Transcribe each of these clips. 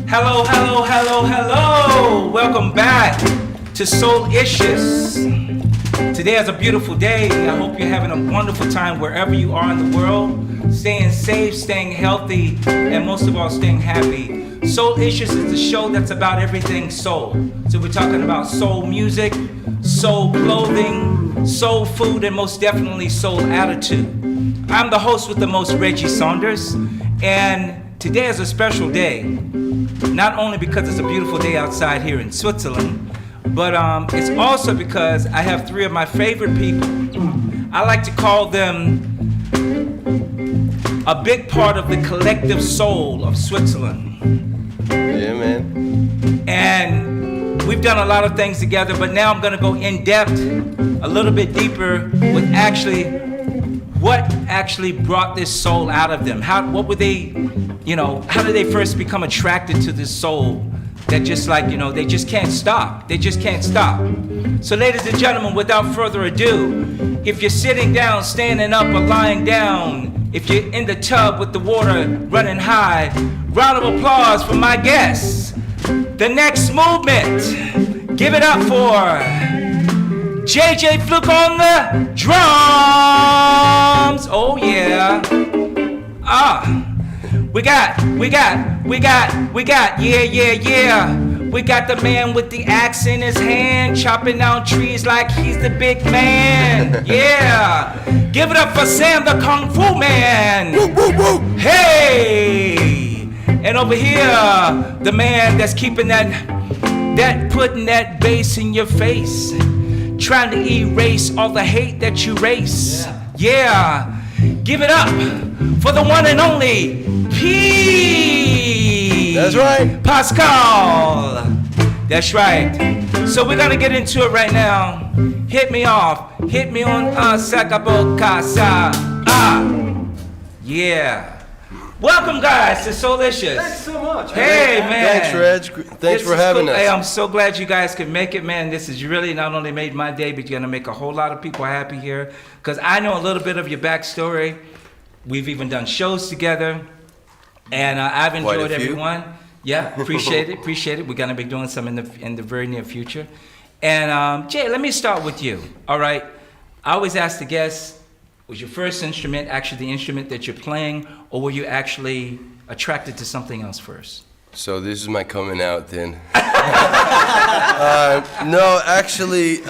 Hello, hello, hello, hello. Welcome back to Soul Issues. Today is a beautiful day. I hope you're having a wonderful time wherever you are in the world. Staying safe, staying healthy, and most of all, staying happy. Soul Issues is the show that's about everything soul. So we're talking about soul music, soul clothing, soul food, and most definitely soul attitude. I'm the host with the most, Reggie Saunders, and today is a special day. Not only because it's a beautiful day outside here in Switzerland, but it's also because I have three of my favorite people. I like to call them a big part of the collective soul of Switzerland. Yeah, man. And we've done a lot of things together, but now I'm gonna go in depth, a little bit deeper with what actually brought this soul out of them. What were they, how did they first become attracted to this soul that just they just can't stop. They just can't stop. So ladies and gentlemen, without further ado, if you're sitting down, standing up, or lying down, if you're in the tub with the water running high, round of applause for my guests. The next movement, give it up for JJ Fluke on the drums. Oh yeah. We got, yeah. We got the man with the axe in his hand, chopping down trees like he's the big man. Yeah. Give it up for Sam the Kung Fu Man. Woo, woo, woo. Hey. And over here, the man that's keeping putting that bass in your face, trying to erase all the hate that you race. Yeah. Give it up for the one and only P. That's right. Pascal. That's right. So we're gonna get into it right now. Hit me off. Hit me on Sakabokasa. Yeah. Welcome guys to Soulicious. Thanks so much. Hey man. Thanks, Reg. Thanks for having us. Hey, I'm so glad you guys could make it, man. This has really not only made my day, but you're gonna make a whole lot of people happy here. Because I know a little bit of your backstory. We've even done shows together. And I've enjoyed everyone. Yeah, appreciate it. We're gonna be doing some in the very near future. And Jay, let me start with you. All right. I always ask the guests, was your first instrument actually the instrument that you're playing, or were you actually attracted to something else first? So this is my coming out then. No, actually,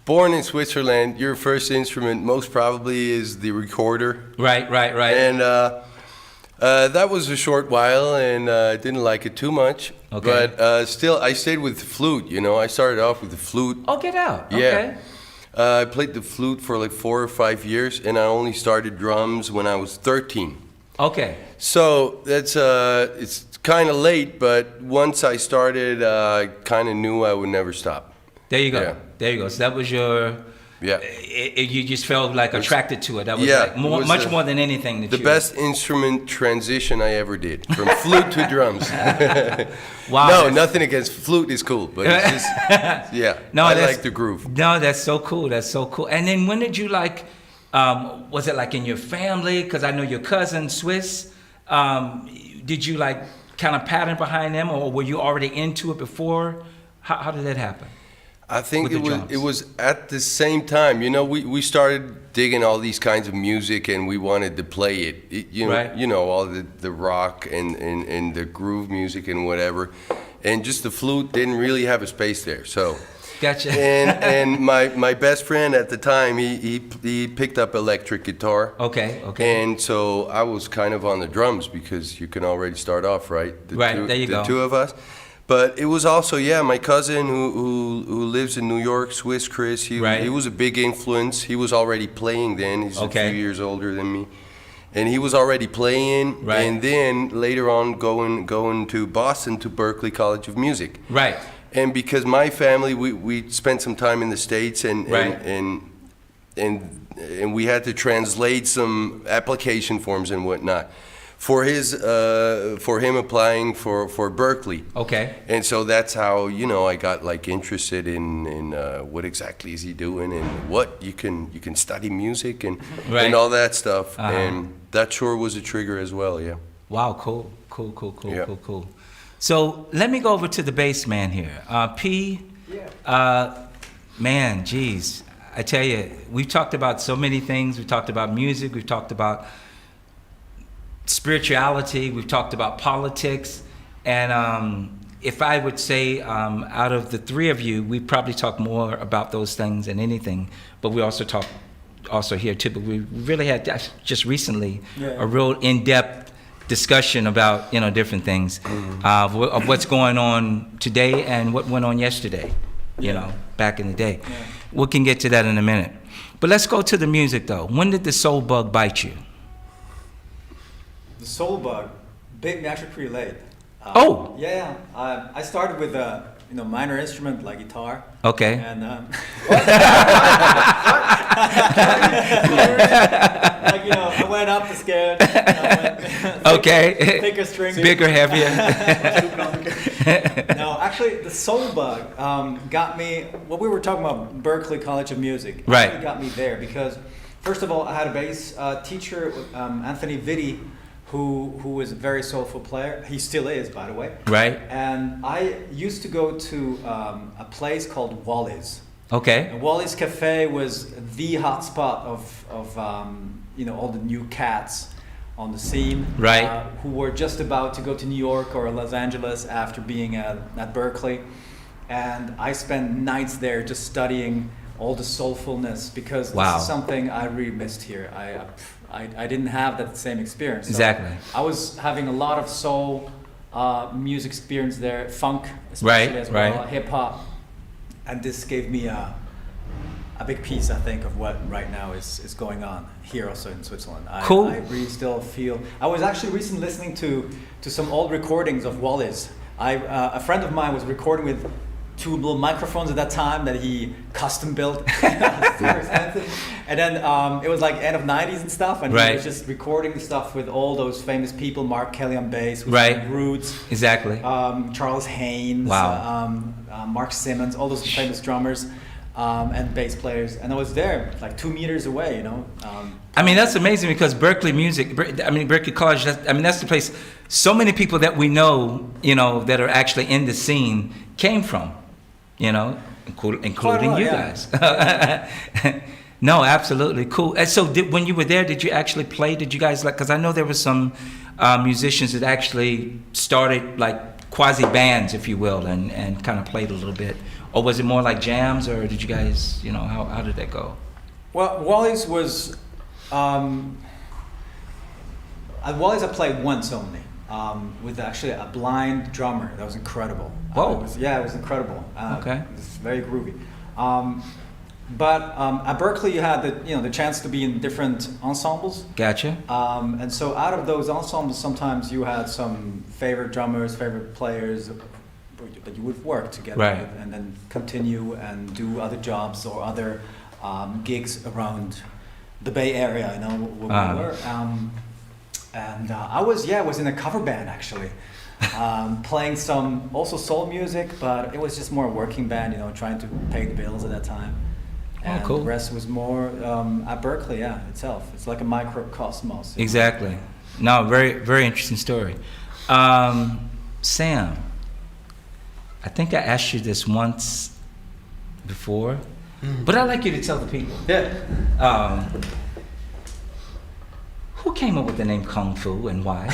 born in Switzerland, your first instrument most probably is the recorder. Right. And that was a short while, and I didn't like it too much. Okay. But still, I stayed with the flute. I started off with the flute. Oh, get out. Yeah. Okay. I played the flute for like 4 or 5 years, and I only started drums when I was 13. Okay. So that's it's kind of late, but once I started, I kind of knew I would never stop. There you go. Yeah. There you go. So that was your. Yeah. You just felt like attracted to it. That was was much more than anything that the best instrument transition I ever did, from flute to drums. Wow. No, nothing against flute is cool, but it's just No, I like the groove. No, that's so cool. That's so cool. And then when did you was it like in your family? Because I know your cousin Swiss. Did you kind of pattern behind them, or were you already into it before? How did that happen? I think it was at the same time. We started digging all these kinds of music, and we wanted to play it. All the rock and the groove music and whatever, and just the flute didn't really have a space there. So Gotcha. And my best friend at the time, he picked up electric guitar. Okay. And so I was kind of on the drums because you can already start off, right? There you go. The two of us. But it was also, my cousin who lives in New York, Swiss Chris. He was a big influence. He was already playing then. He's a few years older than me. And he was already playing. Right. And then later on going to Boston to Berklee College of Music. Right. And because my family, we spent some time in the States and we had to translate some application forms and whatnot for him applying for Berklee. Okay. And so that's how I got like interested in what exactly is he doing and what you can study music and all that stuff. And that sure was a trigger as well. Yeah. Wow. Cool. Cool. So let me go over to the bass man here. P. Man, geez. I tell you, we've talked about so many things. We've talked about music. We've talked about spirituality. We've talked about politics. And if I would say out of the three of you, we probably talk more about those things than anything. But we also talk here too. But we really had just recently a real in-depth discussion about different things of what's going on today and what went on yesterday. Back in the day. Yeah. We can get to that in a minute. But let's go to the music though. When did the soul bug bite you? The soul bug bit me actually pretty late. Yeah. I started with a minor instrument like guitar. Okay. And I went up the scale. Okay. Thicker strings. Bigger, heavier. No, actually, the soul bug got me. What we were talking about, Berklee College of Music. Right. Got me there because, first of all, I had a bass teacher, Anthony Vitti, who was a very soulful player. He still is, by the way. Right. And I used to go to a place called Wally's. Okay. And Wally's Cafe was the hot spot of all the new cats on the scene. Right. Who were just about to go to New York or Los Angeles after being at Berklee. And I spent nights there just studying all the soulfulness because this is something I really missed here. I didn't have that same experience. So exactly. I was having a lot of soul music experience there, funk especially as well, hip hop, and this gave me a big piece, I think, of what right now is going on here also in Switzerland. Cool. I really still feel. I was actually recently listening to some old recordings of Wallis. A friend of mine was recording with two little microphones at that time that he custom built. Super expensive. And then it was like end of 90s and stuff, and he was just recording the stuff with all those famous people, Mark Kelly on bass, Roots, exactly, Charles Haynes, Mark Simmons, all those famous drummers and bass players. And I was there like 2 meters away, I mean, that's amazing because Berklee College, that's the place so many people that we know, that are actually in the scene came from, including you guys. No, absolutely. Cool. And so when you were there, did you actually play? Did you guys because I know there were some musicians that actually started like quasi bands, if you will, and kind of played a little bit. Or was it more like jams, or did you guys, how did that go? Well, Wally's was, at Wally's I played once only, with actually a blind drummer. That was incredible. Whoa. It was incredible. Okay. It was very groovy. But at Berklee you had the chance to be in different ensembles. Gotcha. And so out of those ensembles, sometimes you had some favorite drummers, favorite players that you would work together with, and then continue and do other jobs or other gigs around the Bay Area. Where we were. And I was in a cover band actually, playing some also soul music, but it was just more a working band, trying to pay the bills at that time. And cool. The rest was more at Berklee, itself. It's like a microcosmos. Exactly. No, very, very interesting story. Sam, I think I asked you this once before, but I'd like you to tell the people. Yeah. Who came up with the name Kung Fu and why?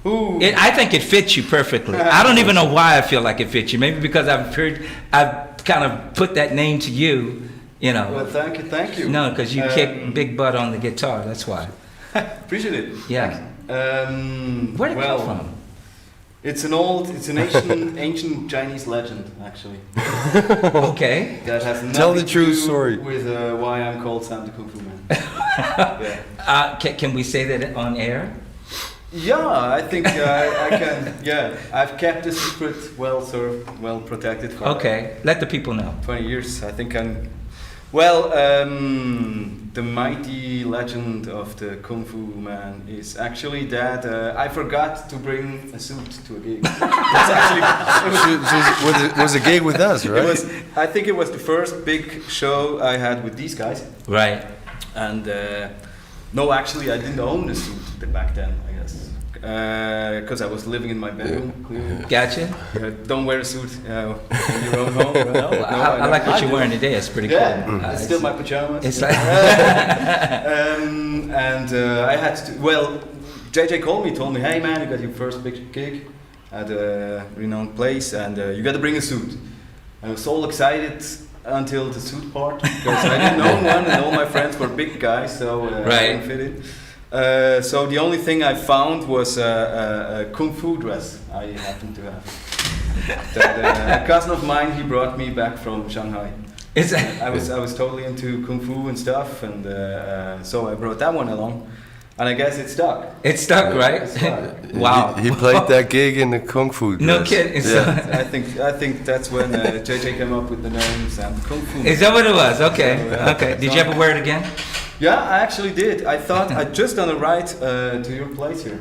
I think it fits you perfectly. I don't even know why I feel like it fits you. Maybe because I've kind of put that name to you, you know. Well, thank you. No, because you kick big butt on the guitar, that's why. Appreciate it. Yeah. Where did it come from? It's an ancient Chinese legend, actually. Okay. That has nothing Tell the true to do story. with why I'm called Sam the Kung Fu Man. Yeah. Can we say that on air? Yeah, I think I can. Yeah, I've kept the secret well protected for. Okay, let the people know. 20 years. I think I'm. Well, the mighty legend of the Kung Fu Man is actually that I forgot to bring a suit to a gig. That's actually was a gig with us, right? It was. I think it was the first big show I had with these guys. Right. And no, actually, I didn't own the suit back then, I guess, because I was living in my bedroom. Clearly. Gotcha. Don't wear a suit in your own home. No, I like what you're wearing today. It's pretty cool. It's still my pajamas. It's like and I had to. Well, JJ told me, hey man, you got your first big gig at a renowned place, and you got to bring a suit. I was all excited until the suit part, because I didn't own one, and all my friends were big guys, so I didn't fit it. So the only thing I found was a kung fu dress I happened to have. That, a cousin of mine, he brought me back from Shanghai. I was totally into kung fu and stuff, and so I brought that one along. And I guess it stuck. It stuck, right? It stuck. Wow. He played that gig in the Kung Fu dress. No kidding. Yeah. I think that's when JJ came up with the name Sam Kung Fu. Is that what it was? Okay. So, Okay. Did you ever wear it again? Yeah, I actually did. I thought I'd just done a ride to your place here.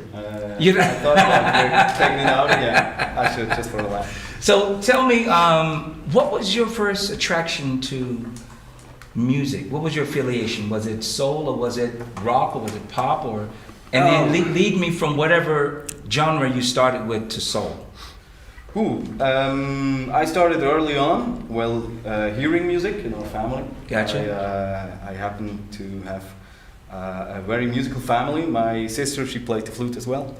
You I thought about taking it out again. I should, just for a laugh. So tell me, what was your first attraction to music? What was your affiliation? Was it soul, or was it rock, or was it pop, or and then lead me from whatever genre you started with to soul. I started early on, hearing music in our family. Gotcha. I happen to have a very musical family. My sister, she played the flute as well.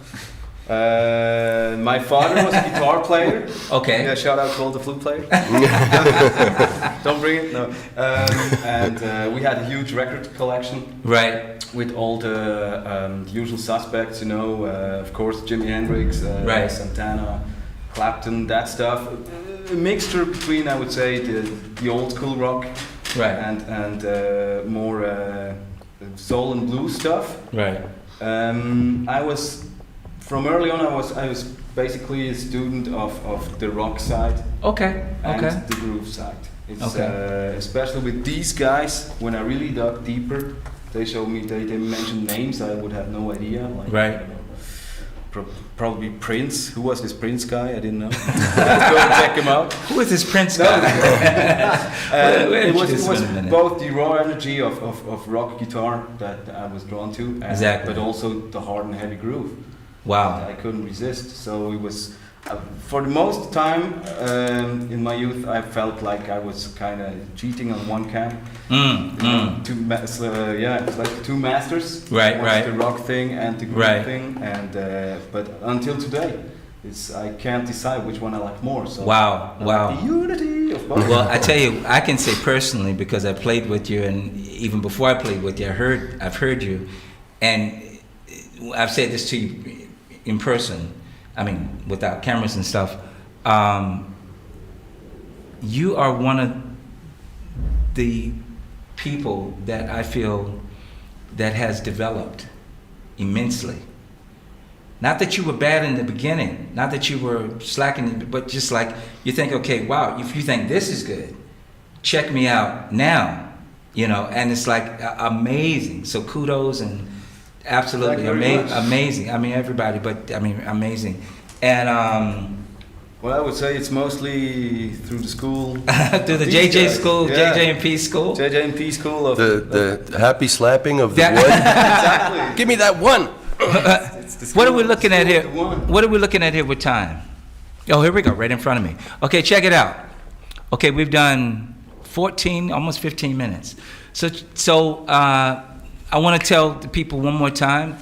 My father was a guitar player. Okay. Yeah, shout out to all the flute players. Don't bring it, no. And we had a huge record collection. Right. With all the usual suspects, you know, of course, Jimi Hendrix, right. Santana, Clapton, that stuff. A mixture between, I would say, the old school rock, right, and more soul and blues stuff. Right. From early on, I was basically a student of the rock side. Okay. And okay. the groove side. It's okay. Especially with these guys, when I really dug deeper, they showed me, they mentioned names I would have no idea. Like, right. Probably Prince. Who was this Prince guy? I didn't know. Let's go and check him out. Who is this Prince guy? It was both the raw energy of rock guitar that I was drawn to, exactly. but also the hard and heavy groove. Wow. I couldn't resist. So it was, for the most time in my youth, I felt like I was kind of cheating on one camp. It's like the two masters. Right, right. The rock thing and the groove right. thing, and but until today, I can't decide which one I like more. So wow. The unity of both. Well, I tell you, I can say personally because I played with you, and even before I played with you, I've heard you, and I've said this to you in person. I mean, without cameras and stuff. You are one of the people that I feel that has developed immensely. Not that you were bad in the beginning, not that you were slacking, but just like you think, okay, wow, if you think this is good, check me out now, you know, and it's like amazing. So kudos and absolutely amazing. I mean, everybody, but I mean, amazing. And well, I would say it's mostly through the school, through the JJ school, yeah. JJ&P school, JJ&P school of the happy slapping of the wood. Exactly. Give me that one. What are we looking at here? What are we looking at here with time? Oh, here we go, right in front of me. Okay, check it out. Okay, we've done 14, almost 15 minutes. So I want to tell the people one more time.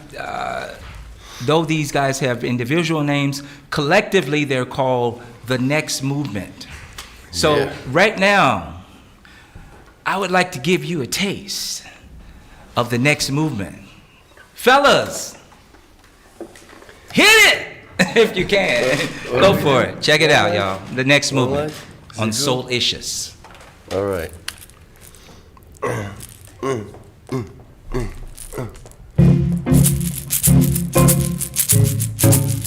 Though these guys have individual names, collectively they're called The Next Movement. So right now, I would like to give you a taste of the next movement. Fellas, hit it if you can. Go for it. Check it out, y'all. The next movement on Soul Issues. All right.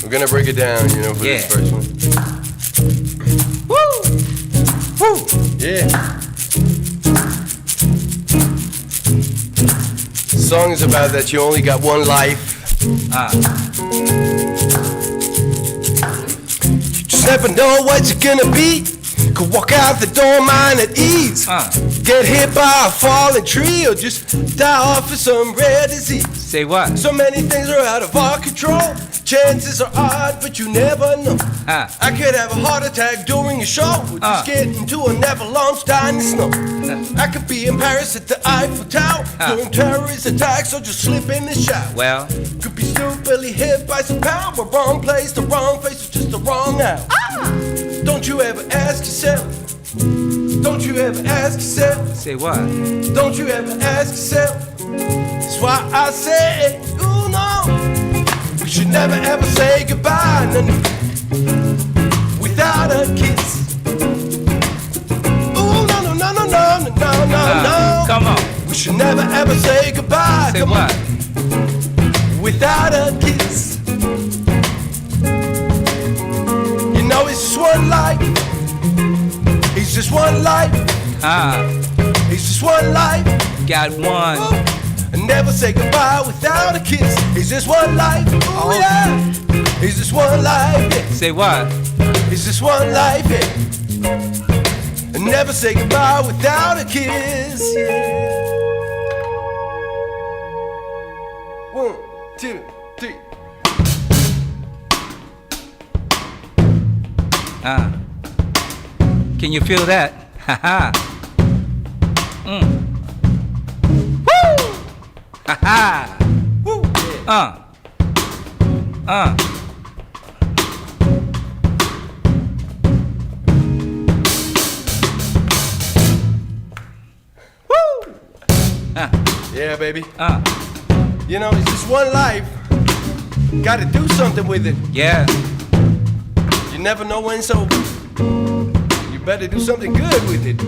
We're gonna break it down, you know, for this first one. Woo! Woo! Yeah. The song is about that you only got one life. You just never know what you're gonna be. Could walk out the door, mind at ease. Get hit by a falling tree, or just die off of some rare disease. Say what? So many things are out of our control. Chances are odd, but you never know. I could have a heart attack during a show, or just get into an avalanche, die in the snow. I could be in Paris at the Eiffel Tower during terrorist attacks, or just slip in the shower. Well, could be stupidly hit by some power, wrong place, the wrong face, or just the wrong hour. Don't you ever ask yourself? Don't you ever ask yourself? Say what? Don't you ever ask yourself? That's why I say, ooh no, we should never ever say goodbye without a kiss. Ooh no no no no no no no no. Come on. We should never ever say goodbye. Say what? Without a kiss. You know it's just one life. It's just one life. It's just one life. Got one. Ooh. And never say goodbye without a kiss. It's just one life. Ooh, yeah. It's just one life. Yeah. Say what? It's just one life. Yeah. And never say goodbye without a kiss. Yeah. 1, 2, 3. Can you feel that? Ha-ha. Woo! Ha-ha. Woo. Yeah, baby. You know, it's just one life. Gotta do something with it. Yeah. You never know when it's over. You better do something good with it.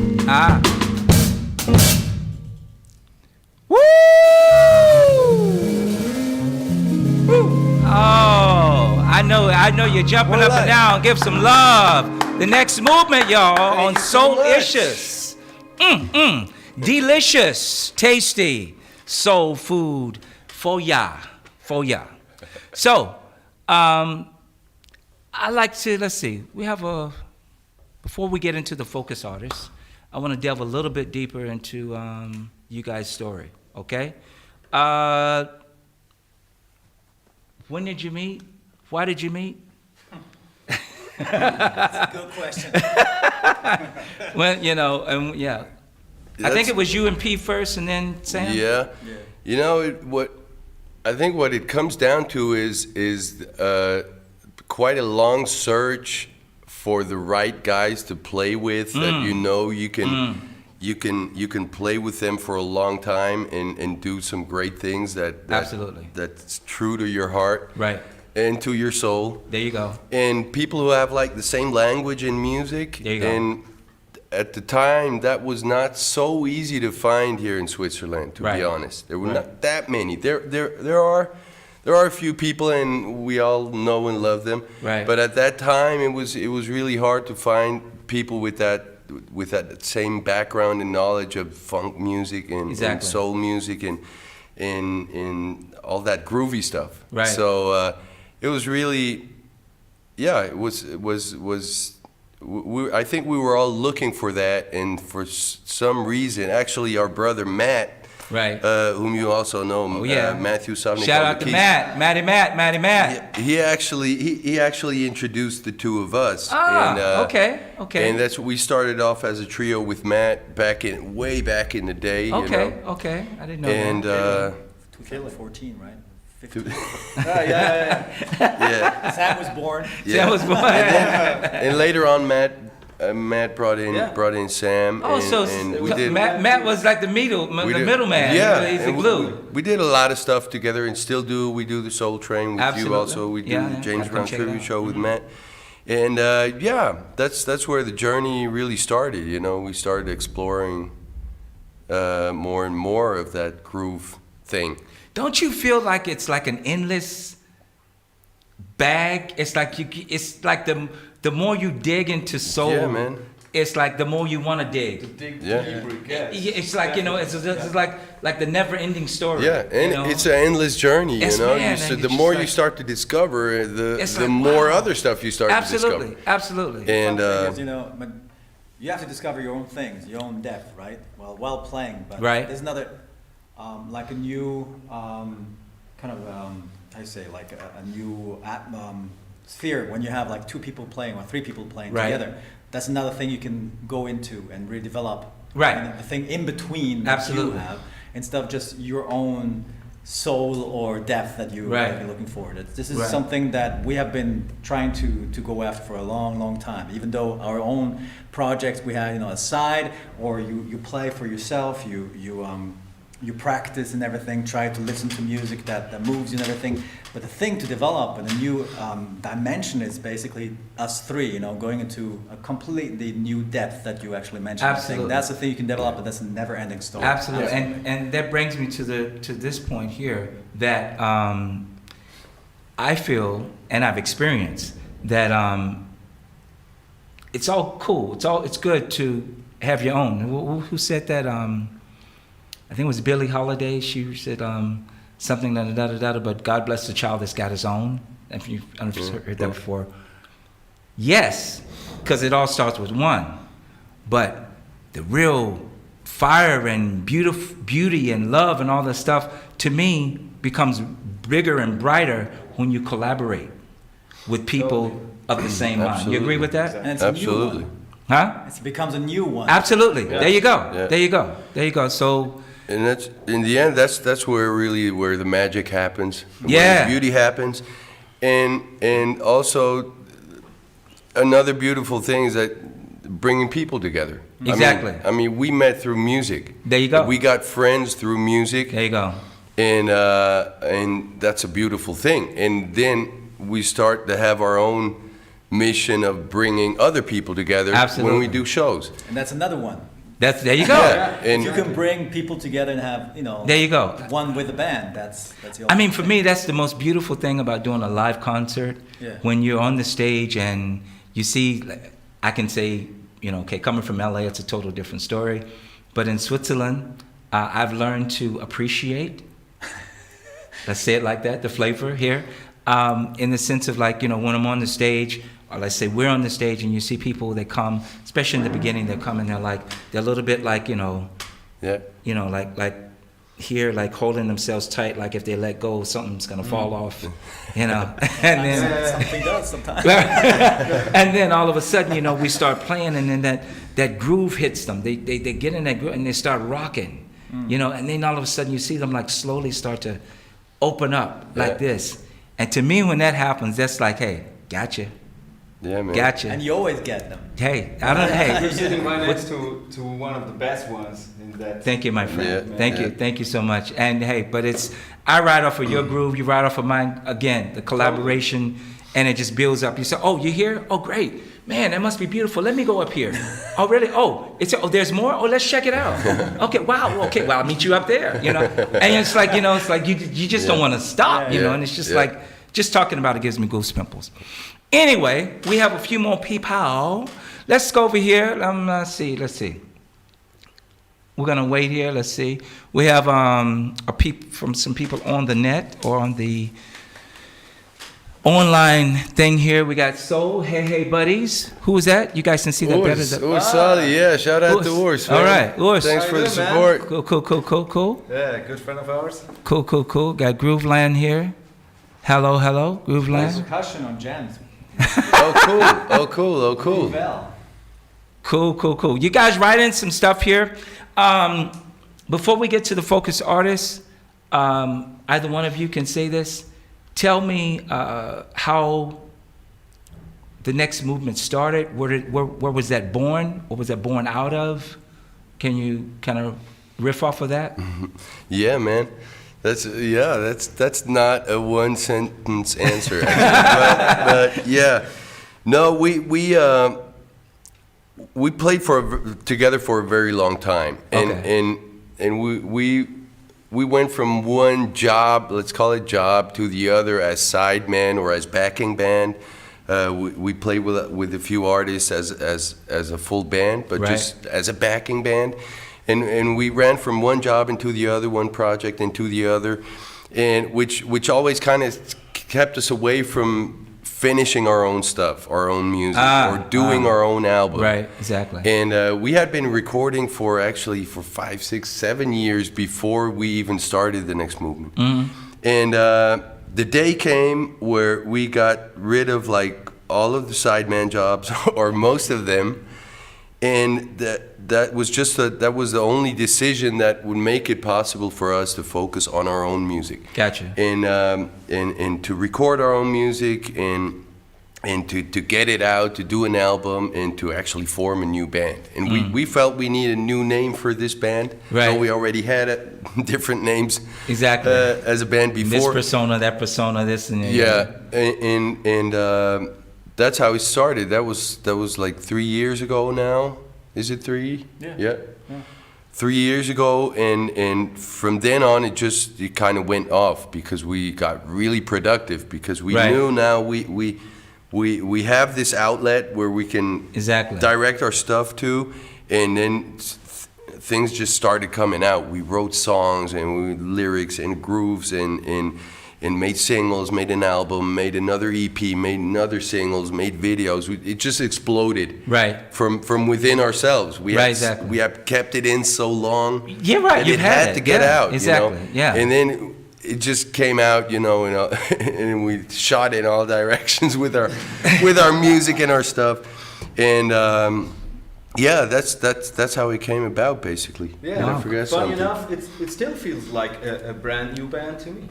Woo! Oh, I know you're jumping up and down. Give some love. The next movement, y'all, on Soul Issues. Delicious, tasty soul food for ya. So, I like to, let's see, we have before we get into the focus artists, I want to delve a little bit deeper into you guys' story, okay? When did you meet? Why did you meet? That's a good question. Well, you know, I think it was you and P first, and then Sam. Yeah. You know what it comes down to is quite a long search for the right guys to play with that you know you can play with them for a long time and do some great things that's true to your heart. Right. And to your soul. There you go. And people who have like the same language in music. There you go. And at the time, that was not so easy to find here in Switzerland, to be honest. There were not that many. There are a few people, and we all know and love them. Right. But at that time, it was really hard to find people with that same background and knowledge of funk music and soul music and all that groovy stuff. Right. So it was really, it was. I think we were all looking for that, and for some reason, actually, our brother Matt, whom you also know, Matthew Savnik. Shout out to Matty Matt. He actually introduced the two of us. Okay. And that's what we started off as a trio with Matt way back in the day. Okay. I didn't know and, that. 2014, right? 15. Yeah. Sam was born. Yeah. Sam was born. And later on, Matt Matt brought in Sam. Oh, and we did, Matt was like the middleman. Yeah, He's the glue. We did a lot of stuff together, and still do. We do the Soul Train with you also. We do the James Brown Tribute Show with Matt. And that's where the journey really started. You know, we started exploring more and more of that groove thing. Don't you feel like it's like an endless bag? It's like the more you dig into soul, man. It's like the more you want to dig. It's like, you know, it's like the never-ending story. Yeah, and you know? it's an endless journey, you know. Man, the more you start to discover, the more other stuff you start to discover. Absolutely. And you know, but you have to discover your own things, your own depth, right? Well, while playing, but there's another, like a new kind of I say like a new sphere when you have like 2 people playing or 3 people playing together. That's another thing you can go into and redevelop. Right. The thing in between that you have, instead of just your own soul or depth that you might be looking for. This is something that we have been trying to go after for a long, long time. Even though our own projects we have, you know, aside, or you play for yourself, you practice and everything, try to listen to music that moves you and everything. But the thing to develop and a new dimension is basically us 3, you know, going into a completely new depth that you actually mentioned. Absolutely. That's the thing you can develop, but that's a never-ending story. Absolutely. And that brings me to this point here that I feel and I've experienced that it's all cool. It's good to have your own. Who said that? I think it was Billie Holiday. She said something but God bless the child that's got his own. If you've heard that before. Yes, because it all starts with one. But the real fire and beauty and love and all that stuff, to me, becomes bigger and brighter when you collaborate with people of the same mind. You agree with that? And it's a new one. Huh? It becomes a new one. Absolutely. Yeah. There you go. Yeah. There you go. So. And that's in the end. That's where the magic happens. Where the beauty happens, and also another beautiful thing is that bringing people together. Exactly. I mean, we met through music. There you go. We got friends through music. There you go. And that's a beautiful thing. And then we start to have our own mission of bringing other people together when we do shows. And that's another one. There you go. And you can bring people together and have, you know, there you go. One with a band. That's the I mean, for me, that's the most beautiful thing about doing a live concert. Yeah. When you're on the stage and you see, I can say, you know, okay, coming from LA, it's a total different story. But in Switzerland, I've learned to appreciate, let's say it like that, the flavor here, in the sense of like, you know, when I'm on the stage, or let's say we're on the stage and you see people, they come, especially in the beginning, they come and they're a little bit like, you know, you know, like here, like holding themselves tight, like if they let go, something's gonna fall off, you know. And then something does sometimes. And then all of a sudden, you know, we start playing, and then that groove hits them. They get in that groove and they start rocking, you know. And then all of a sudden, you see them like slowly start to open up like this. And to me, when that happens, that's like, hey, gotcha. Yeah, man. Gotcha. And you always get them. Hey, I don't. Hey, you're sitting right next to one of the best ones in that. Thank you, my friend. Yeah. Thank you so much. And hey, but I ride off of your groove, you ride off of mine. Again, the collaboration, and it just builds up. You say, oh, you here? Oh, great, man, that must be beautiful. Let me go up here. Oh, really? Oh, there's more. Oh, let's check it out. Okay, wow. Okay, well, I'll meet you up there. You know, and it's like, you know, it's like you just don't want to stop. You know, and it's just like just talking about it gives me goose pimples. Anyway, we have a few more people. Let's go over here. Let's see. We're gonna wait here. Let's see. We have from some people on the net or on the online thing here. We got Soul. Hey, buddies. Who is that? You guys can see that better. Urs Sali, yeah. Shout out to Urs. All right, Urs. Thanks for the support. Cool. Yeah, good friend of ours. Cool. Got Grooveland here. Hello, Grooveland. There's percussion on Jen's. Oh, cool. Cool. You guys write in some stuff here. Before we get to the focus artists, either one of you can say this. Tell me how the next movement started? Where was that born? What was that born out of? Can you kind of riff off of that? Yeah, man. That's not a one sentence answer, actually. but yeah, no, we played together for a very long time, and we went from one job, let's call it job, to the other as sideman or as backing band. We played with a few artists as a full band, but just as a backing band. And we ran from one job into the other, one project into the other, and which always kind of kept us away from finishing our own stuff, our own music, or doing our own album. Right, exactly. And we had been recording for 5, 6, 7 years before we even started the next movement. And the day came where we got rid of like all of the sideman jobs, or most of them, and that was the only decision that would make it possible for us to focus on our own music. Gotcha. And to record our own music and to get it out, to do an album, and to actually form a new band. And we felt we needed a new name for this band. Right. So we already had different names. Exactly. As a band before. This persona, that persona, this and that. Yeah. And that's how it started. That was like 3 years ago now. Is it 3? Yeah. 3 years ago, and from then on it kind of went off because we got really productive, because we knew now we have this outlet where we can direct our stuff to, and then things just started coming out. We wrote songs and lyrics and grooves and made singles, made an album, made another EP, made another singles, made videos. It just exploded from within ourselves. We have kept it in so long. Yeah, right. It had to get out. Exactly. You know? Yeah. And then it just came out, and we shot in all directions with our music and our stuff, and that's how it came about, basically. Yeah. I forgot Funny something. enough, it still feels like a brand new band to me.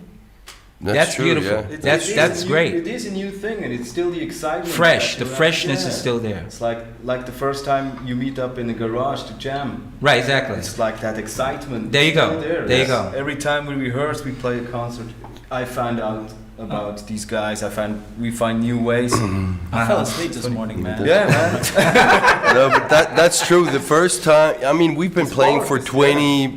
That's true, beautiful. yeah. That's great. It is a new thing, and it's still the excitement. Fresh. The freshness is still there. It's like the first time you meet up in a garage to jam. Right, exactly. It's like that excitement. There you go. There you go. Every time we rehearse, we play a concert, I find out about these guys. We find new ways. I fell asleep this morning, man. Yeah, man. No, but that's true. The first time, I mean, we've been playing for 20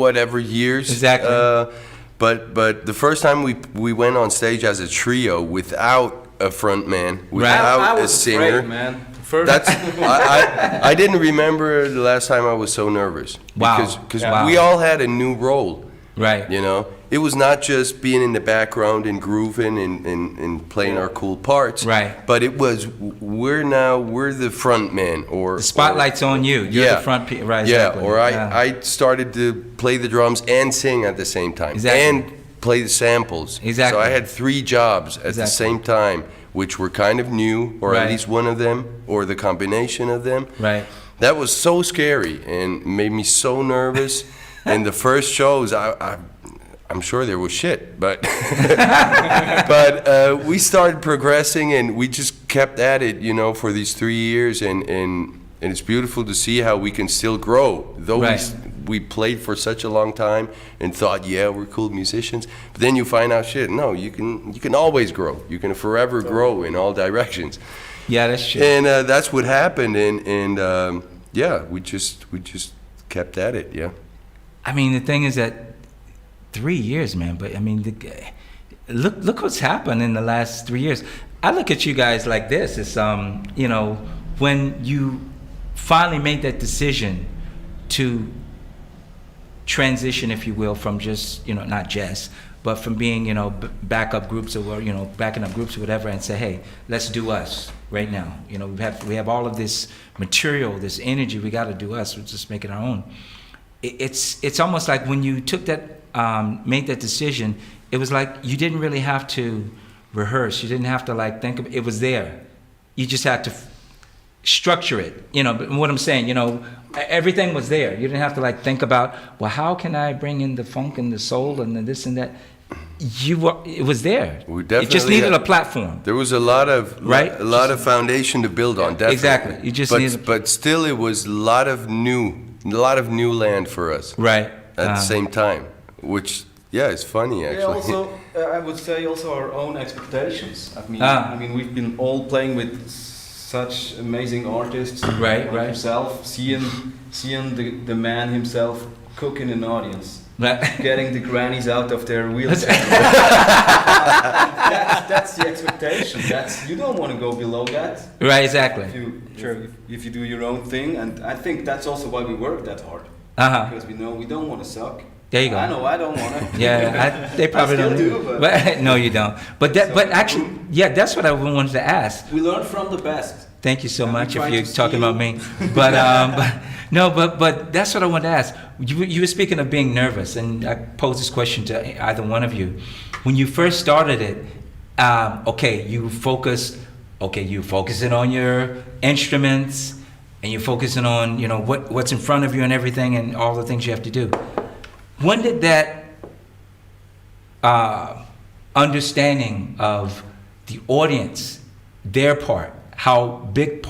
whatever years. Exactly. But the first time we went on stage as a trio without a front man, without I a was singer. afraid, man. First. That's I didn't remember the last time I was so nervous. Wow. Because we all had a new role. Right. It was not just being in the background and grooving and playing our cool parts. Right. But it was we're the front man, or the spotlight's on you. You're the front right. Yeah. Exactly. Or I started to play the drums and sing at the same time. Exactly. And play the samples. Exactly. So I had 3 jobs at the same time, which were kind of new, or at least one of them, or the combination of them. Right. That was so scary and made me so nervous. And the first shows, I'm sure there was shit, but but we started progressing, and we just kept at it, for these 3 years, and it's beautiful to see how we can still grow. Though we played for such a long time and thought, we're cool musicians, but then you find out, no, you can always grow. You can forever grow in all directions. Yeah, that's true. And that's what happened, and we just kept at it. Yeah. I mean, the thing is that 3 years, man. But I mean, look what's happened in the last 3 years. I look at you guys like this. It's when you finally made that decision to transition, if you will, from just not just, but from being backup groups or backing up groups or whatever, and say, hey, let's do us right now. We have all of this material, this energy. We got to do us. We're just making our own. It's almost like when you took that, made that decision, it was like you didn't really have to rehearse. You didn't have to think of it. It was there. You just had to structure it. But what I'm saying, everything was there. You didn't have to think about, well, how can I bring in the funk and the soul and the this and that? it was there. We It just definitely needed had- a platform. There was a lot of Right? a lot of foundation to build on. Definitely. Exactly. You just but, needed- but still, it was a lot of new land for us. Right. At the same time, which is funny Yeah, actually. also I would say also our own expectations. I mean we've been all playing with such amazing artists. Right, like right. Yourself, seeing the man himself cook in an audience. Right. Getting the grannies out of their wheelchairs. that's the expectation. You don't want to go below that. Right, exactly. If you do your own thing, and I think that's also why we work that hard. Because we know we don't want to suck. There you go. I know I don't want to. Yeah, they probably I still don't. do, But no, you don't. But actually, that's what I wanted to ask. We learn from the best. Thank you so And we much if try you're to talking steal. about me. But that's what I wanted to ask. You were speaking of being nervous, and I pose this question to either one of you. When you first started it, you're focusing on your instruments, and you're focusing on what's in front of you and everything, and all the things you have to do. When did that understanding of the audience, their part, how big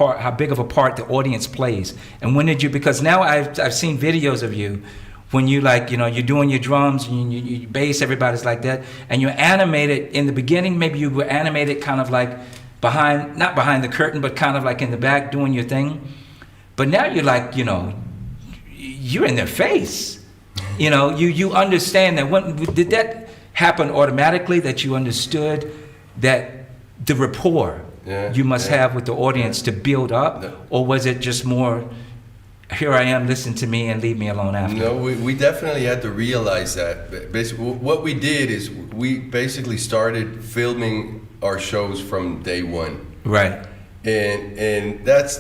of a part the audience plays, and when did you? Because now I've seen videos of you when you you're doing your drums, and you bass, everybody's like that, and you're animated in the beginning. Maybe you were animated kind of like not behind the curtain, but kind of like in the back doing your thing. But now you're you're in their face. You understand that. Did that happen automatically, that you understood that the rapport you must have with the audience to build up? No. Or was it just more, here I am, listen to me and leave me alone after? No, we definitely had to realize that. Basically, what we did is we basically started filming our shows from day one. Right. And that's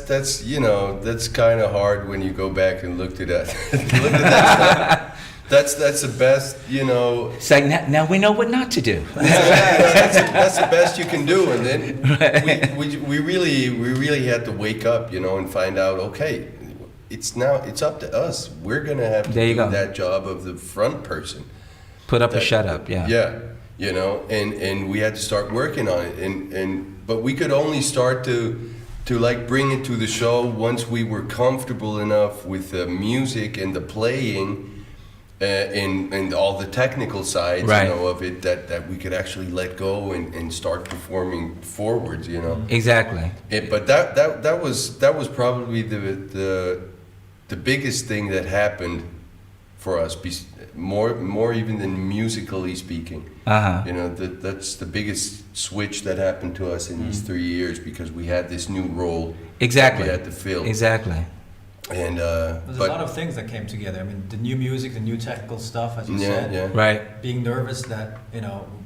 kind of hard when you go back and look at that. Look at that. That's the best, It's like now we know what not to do. that's the best you can do, and then we really had to wake up, and find out. Okay, it's up to us. We're gonna have to do that job of the front person. Put up or shut up. Yeah. Yeah, and we had to start working on it, but we could only start to bring it to the show once we were comfortable enough with the music and the playing. And all the technical sides, of it, that we could actually let go and start performing forwards, Exactly. But that was probably the biggest thing that happened for us, more even than musically speaking. That's the biggest switch that happened to us in these 3 years, because we had this new role. Exactly. That we had to fill. Exactly. And there's a lot of things that came together. I mean, the new music, the new technical stuff, as you said. Yeah. Right. Being nervous that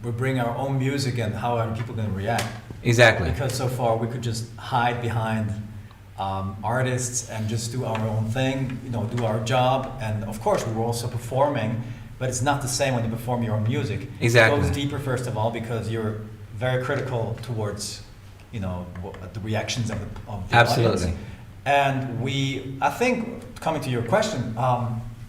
we bring our own music, and how are people going to react? Exactly. Because so far we could just hide behind artists and just do our own thing, do our job. And of course, we were also performing, but it's not the same when you perform your own music. Exactly. It goes deeper, first of all, because you're very critical towards, the reactions of the Absolutely. audience. And I think, coming to your question,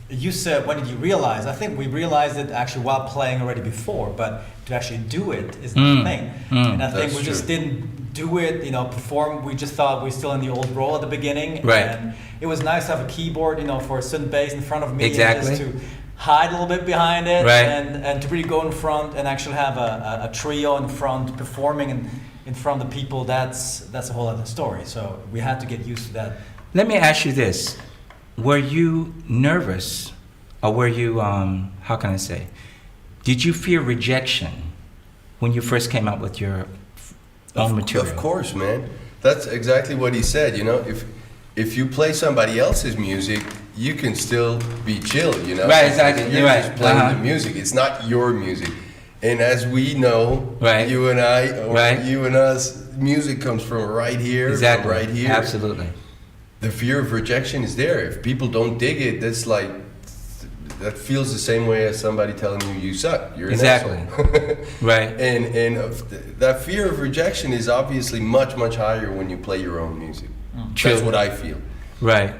you said, when did you realize? I think we realized it actually while playing already before, but to actually do it is the thing. And I think we just didn't do it, perform. We just thought we were still in the old role at the beginning. Right. And it was nice to have a keyboard, for a synth bass in front of me. Exactly. And just to hide a little bit behind it. Right. And to really go in front and actually have a trio in front performing in front of the people. That's a whole other story. So we had to get used to that. Let me ask you this. Were you nervous, or were you, how can I say, did you fear rejection when you first came out with your own material? Of course, man. That's exactly what he said. If you play somebody else's music, you can still be chill. Right, exactly. You're just playing the music. It's not your music. And as we know, you and I, or you and us, music comes from right here, exactly. From right here. Absolutely. The fear of rejection is there. If people don't dig it, that feels the same way as somebody telling you suck. You're an asshole. Right. And that fear of rejection is obviously much, much higher when you play your own music. True. That's what I feel. Right.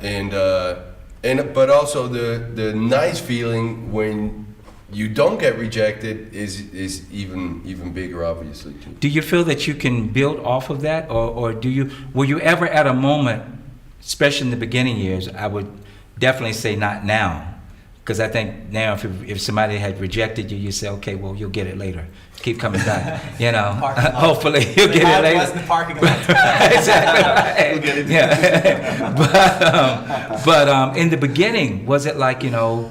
But also the nice feeling when you don't get rejected is even bigger, obviously, too. Do you feel that you can build off of that, or were you ever at a moment, especially in the beginning years? I would definitely say not now, because I think now if somebody had rejected you, you say, okay, well, you'll get it later. Keep coming back, you know. Hopefully you'll get it later. Less than parking lot. Exactly. Right. We'll get it. Yeah. but in the beginning, was it like, you know,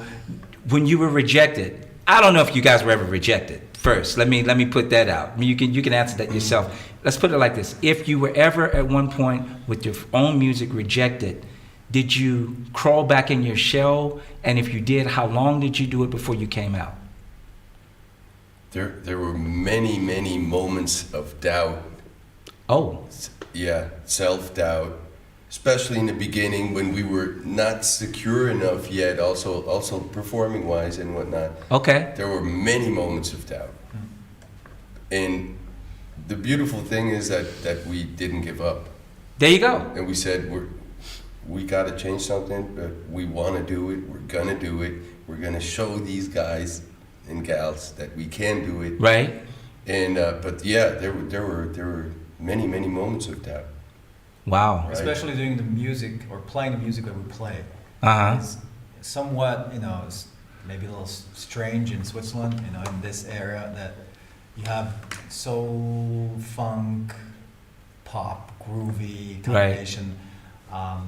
when you were rejected? I don't know if you guys were ever rejected. First, let me put that out. I mean, you can answer that yourself. Let's put it like this: if you were ever at one point with your own music rejected, did you crawl back in your shell? And if you did, how long did you do it before you came out? There were many moments of doubt. Oh. Yeah, self-doubt, especially in the beginning when we were not secure enough yet, also performing-wise and whatnot. Okay. There were many moments of doubt. And the beautiful thing is that we didn't give up. There you go. And we said, we got to change something, but we want to do it, we're going to do it, we're going to show these guys and gals that we can do it. Right. And but yeah, there were many moments of doubt. Wow. Right? Especially doing the music or playing the music that we play. It's somewhat, you know, it's maybe a little strange in Switzerland, you know, in this area that you have soul, funk, pop, groovy combination. Right.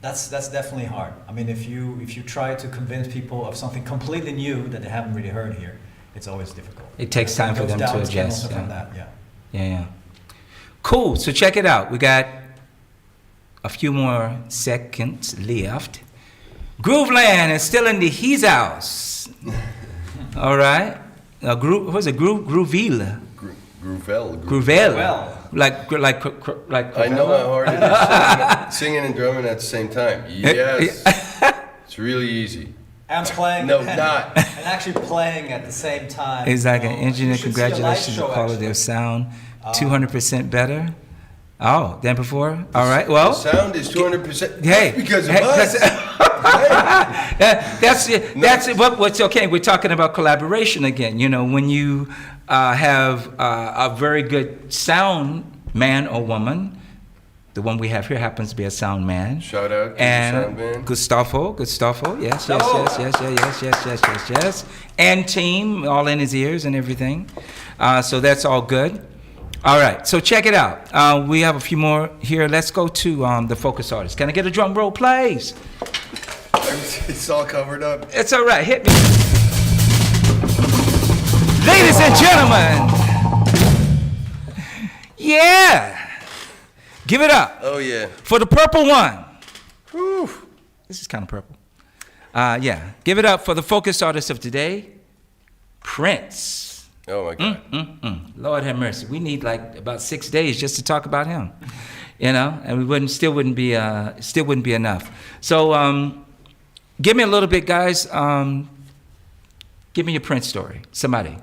That's definitely hard. I mean, if you try to convince people of something completely new that they haven't really heard here, it's always difficult. It takes time for them to adjust. From that, yeah. Yeah. Cool. So check it out. We got a few more seconds left. Grooveland is still in the his house. All right. What's it? Grooville. Groovelle. Like. I know how hard it is singing and drumming at the same time. Yes. It's really easy. And playing. No, not. And actually playing at the same time. It's like an engineer. Congratulations on the quality of sound. 200% better. Oh, than before. All right. Well, the sound is 200%. Hey, because of us. That's it. What's okay? We're talking about collaboration again. You know, when you have a very good sound man or woman. The one we have here happens to be a sound man. Shout out to and the sound man. Gustavo. Yes. And team, all in his ears and everything. So that's all good. All right, so check it out. We have a few more here. Let's go to the focus artist. Can I get a drum roll, please? It's all covered up. It's all right. Hit me. Ladies and gentlemen. Yeah. Give it up. Oh, yeah. For the purple one. Whew. This is kind of purple. Yeah. Give it up for the focus artist of today, Prince. Oh, my God. Lord have mercy. We need like about 6 days just to talk about him. You know, and we still wouldn't be enough. So give me a little bit, guys. Give me your Prince story. Somebody.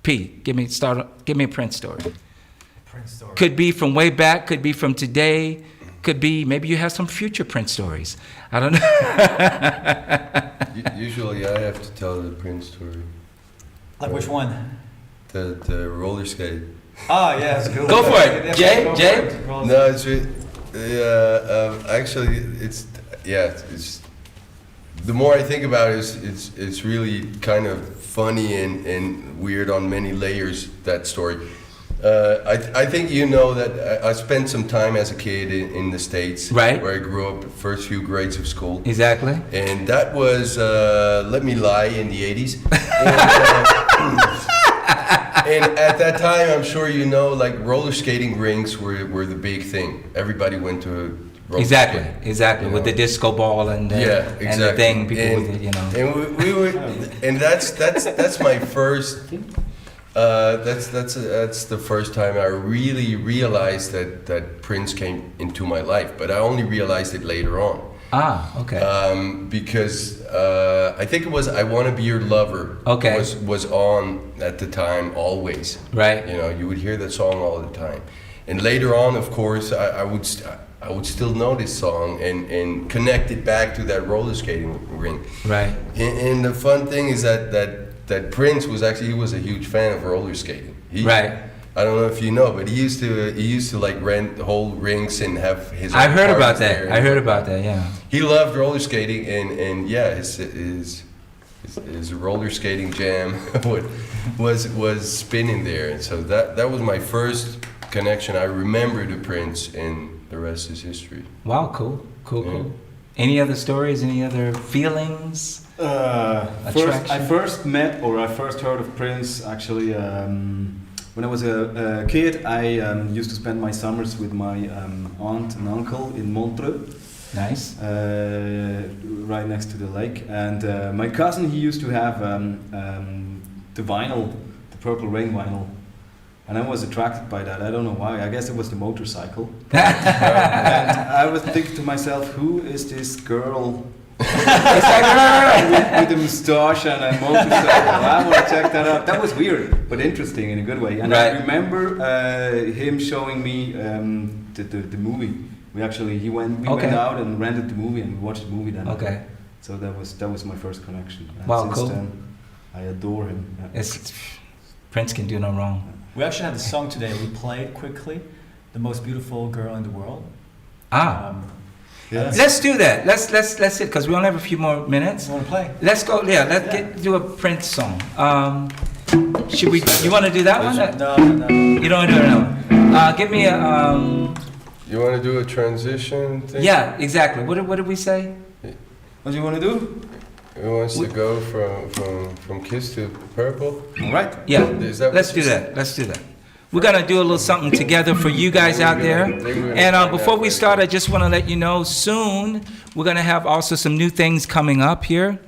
Pete, give me a Prince story. Prince story. Could be from way back, could be from today, could be maybe you have some future Prince stories. I don't know. Usually I have to tell the Prince story. Like which one? The roller skate. Oh, yeah, it's good. Go for it. Jay? No, it's actually it's the more I think about it, it's really kind of funny and weird on many layers, that story. I think you know that I spent some time as a kid in the States, right? Where I grew up, first few grades of school. Exactly. And that was, let me lie, in the 80s. And at that time, I'm sure you know, like roller skating rinks were the big thing. Everybody went to roller skating. Exactly. With the disco ball and and the thing people would, you know. And we were, and that's my first. That's the first time I really realized that Prince came into my life, but I only realized it later on. Ah, okay. Because I think it was "I Want to Be Your Lover." Okay. Was on at the time always. Right. You know, you would hear that song all the time, And later on, of course, I would still know this song and connect it back to that roller skating ring. Right. And the fun thing is that Prince was actually, he was a huge fan of roller skating. Right. I don't know if you know, but he used to like rent the whole rinks and have his. I heard about that. I heard about that. Yeah. He loved roller skating, and yeah, his roller skating jam was spinning there, and so that was my first connection. I remember to Prince, and the rest is history. Wow, cool. Any other stories? Any other feelings? I first heard of Prince actually when I was a kid. I used to spend my summers with my aunt and uncle in Montreux. Nice. Right next to the lake, and my cousin, he used to have the vinyl, the Purple Rain vinyl. And I was attracted by that. I don't know why. I guess it was the motorcycle. And I was thinking to myself, who is this girl with a moustache and a motorcycle? I want to check that out. That was weird, but interesting in a good way. And I remember him showing me the movie. We went out and rented the movie and we watched the movie then. Okay. So that was my first connection. And wow, since cool. then, I adore him. Prince can do no wrong. We actually had the song today. We played quickly, "The Most Beautiful Girl in the World." Yeah. Let's do that. Let's it because we only have a few more minutes. You want to play? Let's go. Yeah. Do a Prince song. Should we? You want to do that one? No. You don't want to do it now. Give me a. You want to do a transition thing? Yeah, exactly. What did we say? What do you want to do? He wants to go from Kiss to Purple. All right. Yeah. Let's do that. We're gonna do a little something together for you guys out there. And before we start, I just want to let you know soon we're gonna have also some new things coming up here.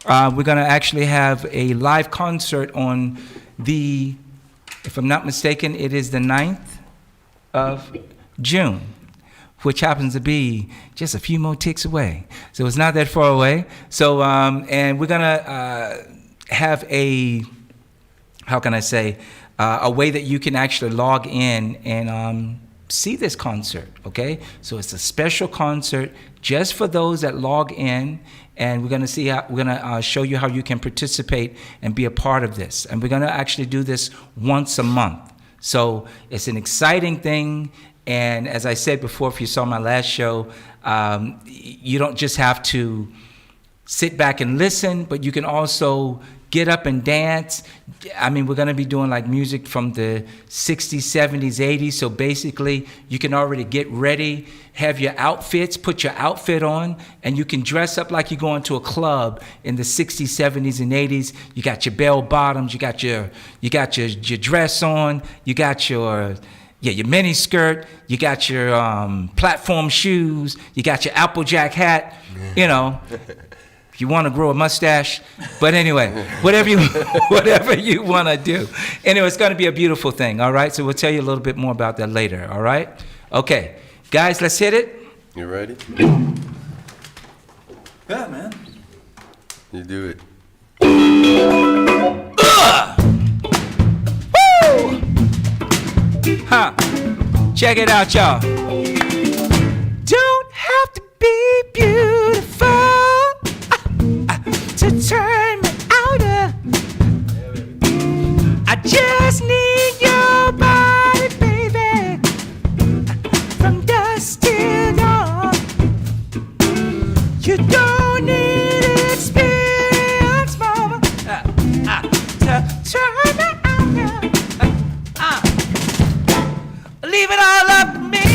We're gonna actually have a live concert on if I'm not mistaken, it is the 9th of June, which happens to be just a few more ticks away. So it's not that far away. So, and we're gonna have a way that you can actually log in and see this concert, okay? So it's a special concert just for those that log in, and we're gonna show you how you can participate and be a part of this. And we're gonna actually do this once a month. So it's an exciting thing. And as I said before, if you saw my last show, you don't just have to sit back and listen, but you can also get up and dance. I mean, we're going to be doing like music from the 60s, 70s, 80s. So basically, you can already get ready, have your outfits, put your outfit on, and you can dress up like you're going to a club in the 60s, 70s, and 80s. You got your bell bottoms, you got your dress on, you got your mini skirt, you got your platform shoes, you got your Applejack hat, you know. If you want to grow a mustache, but anyway, whatever you want to do. Anyway, it's going to be a beautiful thing, all right? So we'll tell you a little bit more about that later, all right? Okay, guys, let's hit it. You ready? Yeah, man. You do it. Woo! Huh. Check it out, y'all. Don't have to be beautiful to turn me out. I just need your body, baby, from dusk till dawn. You don't need experience, mama, to turn me out. Leave it all up to me.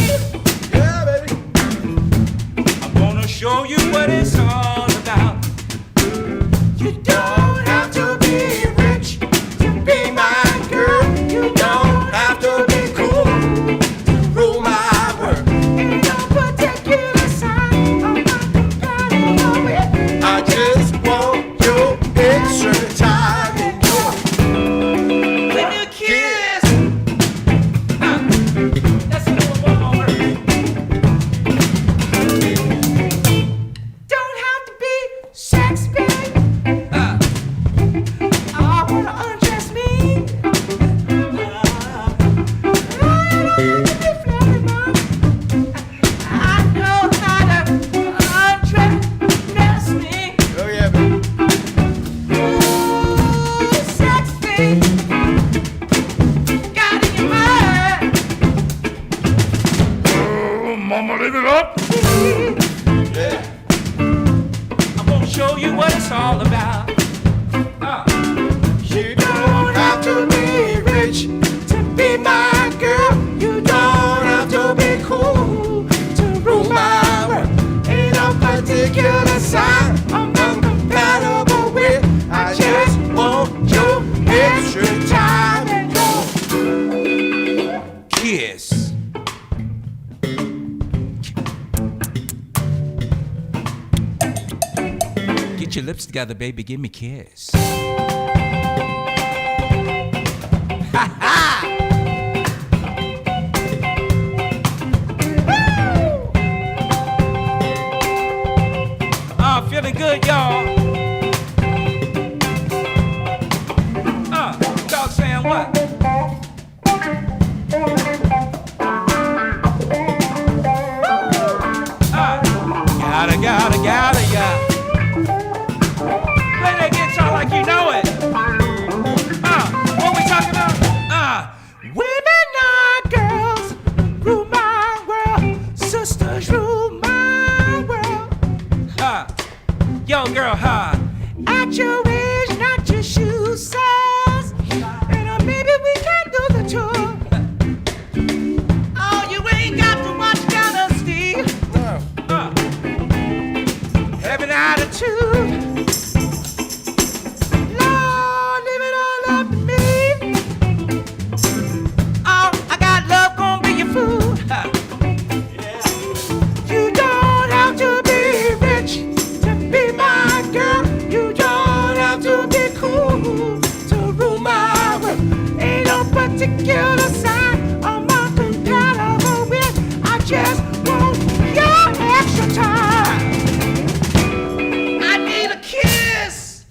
I'ma live it up. I'm gonna show you what it's all about. You don't have to be rich to be my girl. You don't have to be cool to rule my world. Ain't no particular sign I'm incompatible with. I just want your extra time and your kiss. Get your lips together, baby. Give me a kiss. Feeling good, y'all. Dog saying what? Gotta, yeah. Play that guitar like you know it. What we talking about? Women are girls, rule my world. Sisters rule my world. Yo, girl, at your age, not your shoe size. And maybe we can do the tour. Oh, you ain't got too much honesty. Have an attitude. Lord, leave it all up to me. Oh, I got love, gonna be your food. You don't have to be rich to be my girl. You don't have to be cool to rule my world. Ain't no particular sign I'm incompatible with. I just want your extra time. I need a kiss.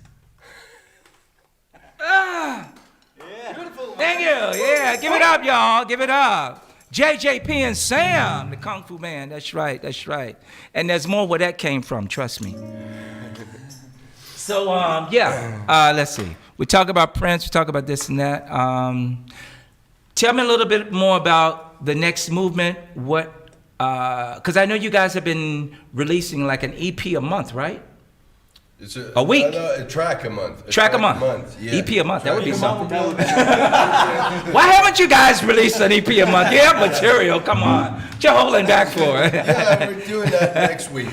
Beautiful. Thank you. Yeah, give it up, y'all. Give it up. JJP and Sam, the Kung Fu Man. That's right. And there's more where that came from, trust me. So, let's see. We talk about Prince, we talk about this and that. Tell me a little bit more about the next movement. What, because I know you guys have been releasing like an EP a month, right? It's a week? No, a track a month. Track a month. Yeah. EP a month. That would be something. Why haven't you guys released an EP a month? You have material. Come on. What you holding back for? Yeah, we're doing that next week.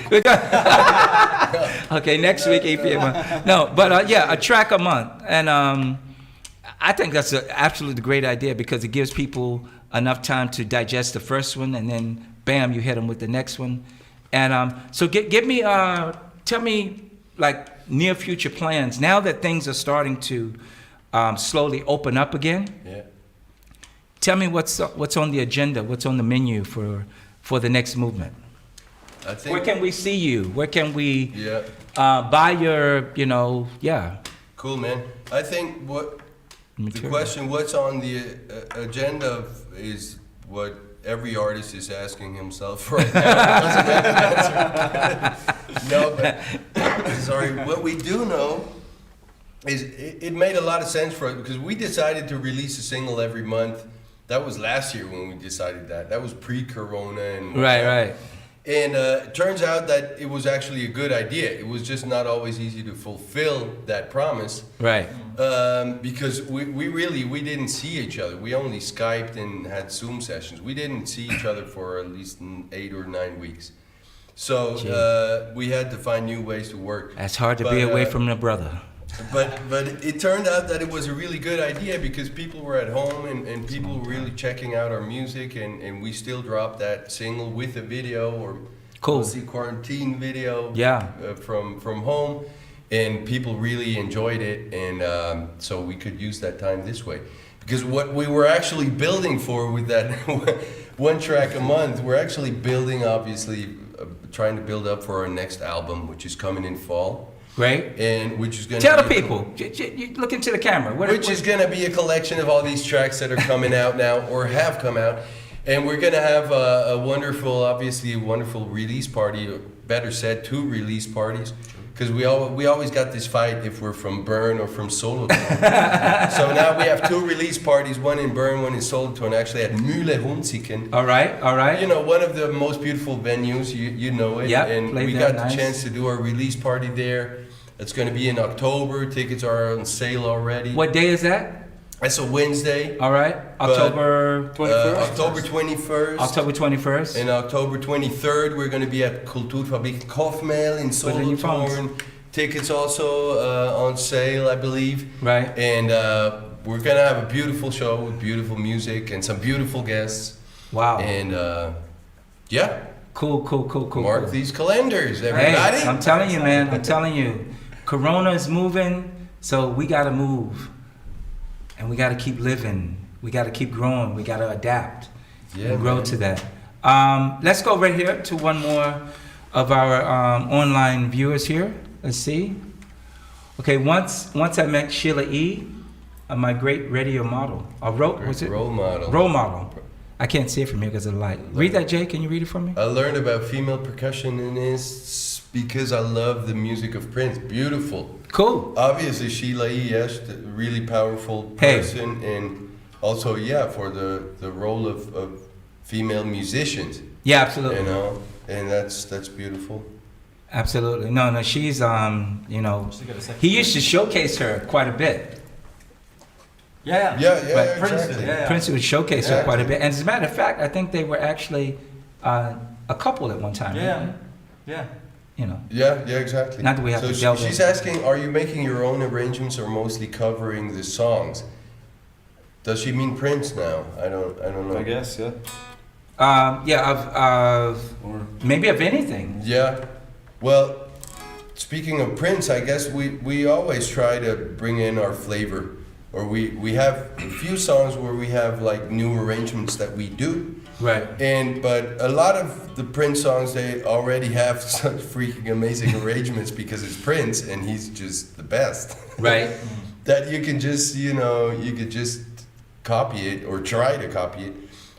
Okay, next week EP a month. No, but a track a month. And I think that's an absolutely great idea because it gives people enough time to digest the first one and then bam, you hit them with the next one. And so give me, tell me, like near future plans now that things are starting to slowly open up again. Yeah. Tell me what's on the agenda, what's on the menu for the next movement. I think. Where can we see you? Where can we buy your, Cool, man. I think the question, what's on the agenda is what every artist is asking himself right now. No, but sorry. What we do know is it made a lot of sense for us because we decided to release a single every month. That was last year when we decided that. That was pre-corona and right. And it turns out that it was actually a good idea. It was just not always easy to fulfill that promise. Right. Because we didn't see each other. We only Skyped and had Zoom sessions. We didn't see each other for at least 8 or 9 weeks. So we had to find new ways to work. That's hard to be away from the brother. But it turned out that it was a really good idea because people were at home and people were really checking out our music and we still dropped that single with a video or the quarantine video from home and people really enjoyed it and so we could use that time this way. Because what we were actually building for with that one track a month, we're actually building obviously trying to build up for our next album which is coming in fall. Great. And which is going to tell the people. Look into the camera. Which is going to be a collection of all these tracks that are coming out now or have come out, and we're going to have a wonderful release party. Or better said, 2 release parties, because we always got this fight if we're from Bern or from Solothurn. So now we have 2 release parties, one in Bern, one in Solothurn, actually at Mühle Hunziken. All right. You know, one of the most beautiful venues, you know it. Yeah, and we got the chance to do our release party there. It's going to be in October. Tickets are on sale already. What day is that? That's a Wednesday. All right. October 21st. October 21st. October 21st. And October 23rd, we're going to be at Kulturfabrik Kaufmehl in Solothurn. Tickets also on sale, I believe. Right. And we're going to have a beautiful show with beautiful music and some beautiful guests. Wow. And yeah. Cool. Mark these calendars, everybody. Hey, I'm telling you, man. I'm telling you. Corona is moving, so we got to move. And we got to keep living. We got to keep growing. We got to adapt and grow to that. Let's go right here to one more of our online viewers here. Let's see. Okay, once I met Sheila E., my great radio model. Role model. Role model. I can't see it from here because of the light. Read that, Jay. Can you read it for me? I learned about female percussionists because I love the music of Prince. Beautiful. Cool. Obviously, Sheila E., yes, a really powerful person. And also, for the role of female musicians. Yeah, absolutely. You know, and that's beautiful. Absolutely. No, she's, he used to showcase her quite a bit. Yeah, exactly. Prince would showcase her quite a bit. And as a matter of fact, I think they were actually a couple at one time. Yeah. You know. Yeah, exactly. Not that we have to delve in. She's asking, are you making your own arrangements or mostly covering the songs? Does she mean Prince now? I don't know. I guess, yeah. Or maybe of anything. Yeah. Well, speaking of Prince, I guess we always try to bring in our flavor. Or we have a few songs where we have like new arrangements that we do. Right. But a lot of the Prince songs, they already have such freaking amazing arrangements because it's Prince and he's just the best. Right. That you can just, you could just copy it or try to copy it.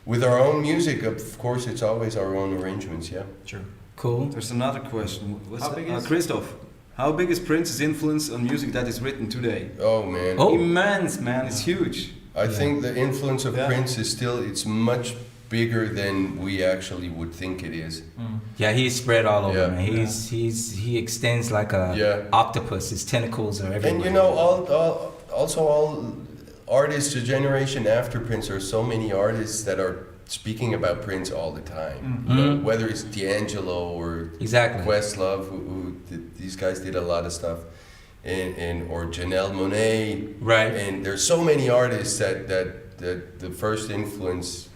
With our own music, of course, it's always our own arrangements, yeah. Sure. Cool. There's another question. How big is Christoph? How big is Prince's influence on music that is written today? Oh, man. Immense, man. It's huge. I think the influence of Prince is still, it's much bigger than we actually would think it is. Yeah, he's spread all over, man. He extends like a octopus. His tentacles are everywhere. And all artists, a generation after Prince, there are so many artists that are speaking about Prince all the time. You know, whether it's D'Angelo or Questlove, who these guys did a lot of stuff, or Janelle Monáe. Right. And there's so many artists that the first influence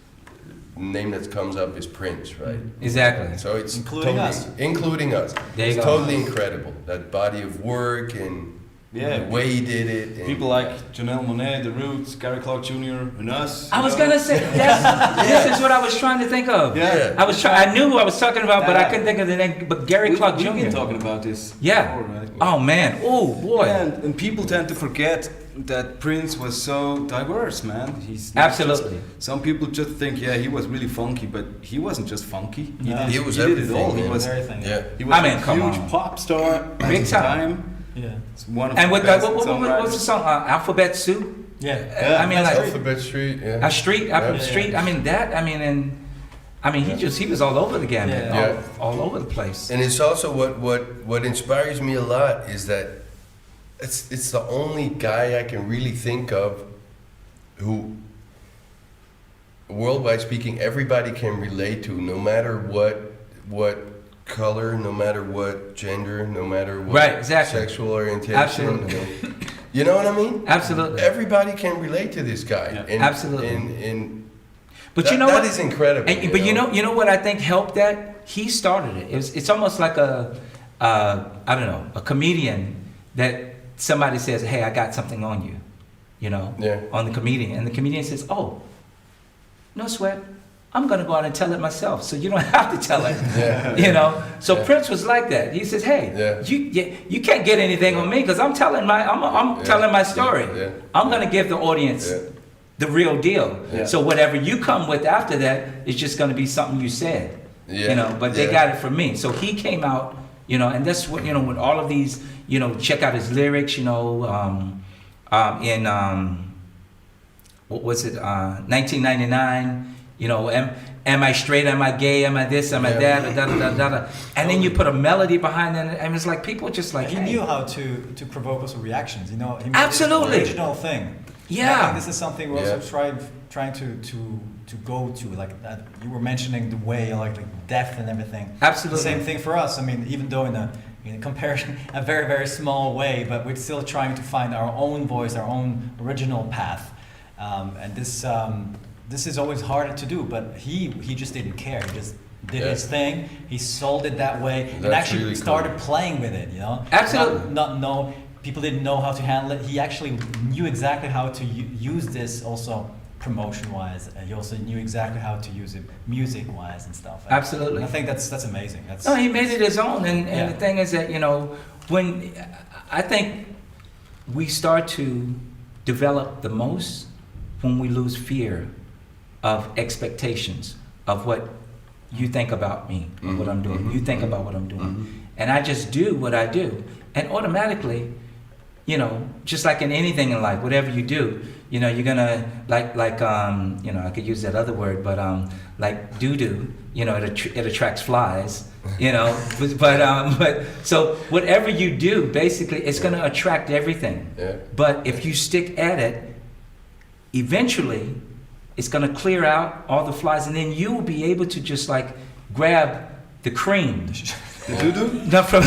name that comes up is Prince, right? Exactly. So it's including us. Including us. It's totally incredible. That body of work and the way he did it. And people like Janelle Monáe, The Roots, Gary Clark Jr., and us. I was gonna say this is what I was trying to think of. Yeah. I knew who I was talking about, but I couldn't think of the name. But Gary Clark Jr. We've been talking about this. Yeah. Before, right? Oh man. Oh boy. And people tend to forget that Prince was so diverse, man. He's absolutely. Some people just think, he was really funky, but he wasn't just funky. He was did everything. It all. He was everything. Yeah. He was a come huge on. pop star at Big his time. Yeah. It's one of And the with best what's the song? Alphabet Soup. Yeah. I mean, like Alphabet Street. Yeah. Alphabet Street. I mean, he was all over the gamut. All over the place. And it's also what inspires me a lot is that it's the only guy I can really think of who, worldwide speaking, everybody can relate to, no matter what color, no matter what gender, no matter what sexual orientation. Absolutely. You know what I mean? Absolutely. Everybody can relate to this guy. Yeah. Absolutely. And but that is incredible. But you know what I think helped that? He started it. It's almost like a comedian that somebody says, "Hey, I got something on you," on the comedian, and the comedian says, "Oh, no sweat. I'm gonna go out and tell it myself, so you don't have to tell it." So Prince was like that. He says, "Hey, you can't get anything on me because I'm telling telling my story. I'm gonna give the audience the real deal. So whatever you come with after that is just gonna be something you said. But they got it from me." So he came out You know, and that's what, you know, with all of these, you know, check out his lyrics, you know, in, what was it, 1999, you know, am I straight, am I gay, am I this, am I that, da, da, da, da, da. And then you put a melody behind it, and it's like, people just like, he hey. knew how to provoke also reactions, you know, he made Absolutely. this original thing. Yeah. And I think this is something we're also trying to go to, like that you were mentioning the way, like the depth and everything. Absolutely. The same thing for us. I mean, even though in a comparison, a very, very small way, but we're still trying to find our own voice, our own original path. And this is always harder to do, but he just didn't care. He just did his thing. He sold it that way, and actually really started playing with it. You know, absolutely. People didn't know how to handle it. He actually knew exactly how to use this also promotion-wise, and he also knew exactly how to use it music-wise and stuff. And absolutely. I think that's amazing. No, he made it his own, and the thing is that, you know, when I think we start to develop the most when we lose fear of expectations of what you think about me, or what I'm doing. You think about what I'm doing, and I just do what I do, and automatically, you know, just like in anything in life, whatever you do, you know, you're gonna like you know, I could use that other word, but like doo-doo, you know, it attracts flies, you know, but so whatever you do, basically, it's gonna attract everything. Yeah. But if you stick at it, eventually, it's gonna clear out all the flies, and then you will be able to just like grab the cream. The doo-doo? Not from.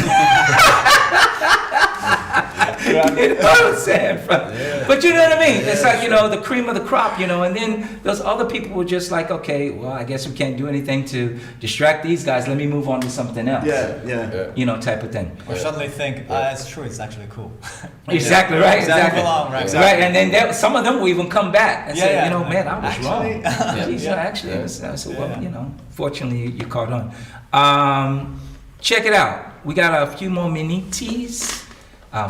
You know what I'm saying? But you know what I mean? It's like, you know, the cream of the crop, you know, and then those other people were just like, okay, well, I guess we can't do anything to distract these guys. Let me move on to something else. Yeah. You know, type of thing. Or suddenly think, it's true, it's actually cool. Exactly, right? Exactly. Right, and then some of them will even come back and say, you know, man, I was wrong. Actually, it was, well, you know, fortunately, you caught on. Check it out. We got a few more minutes.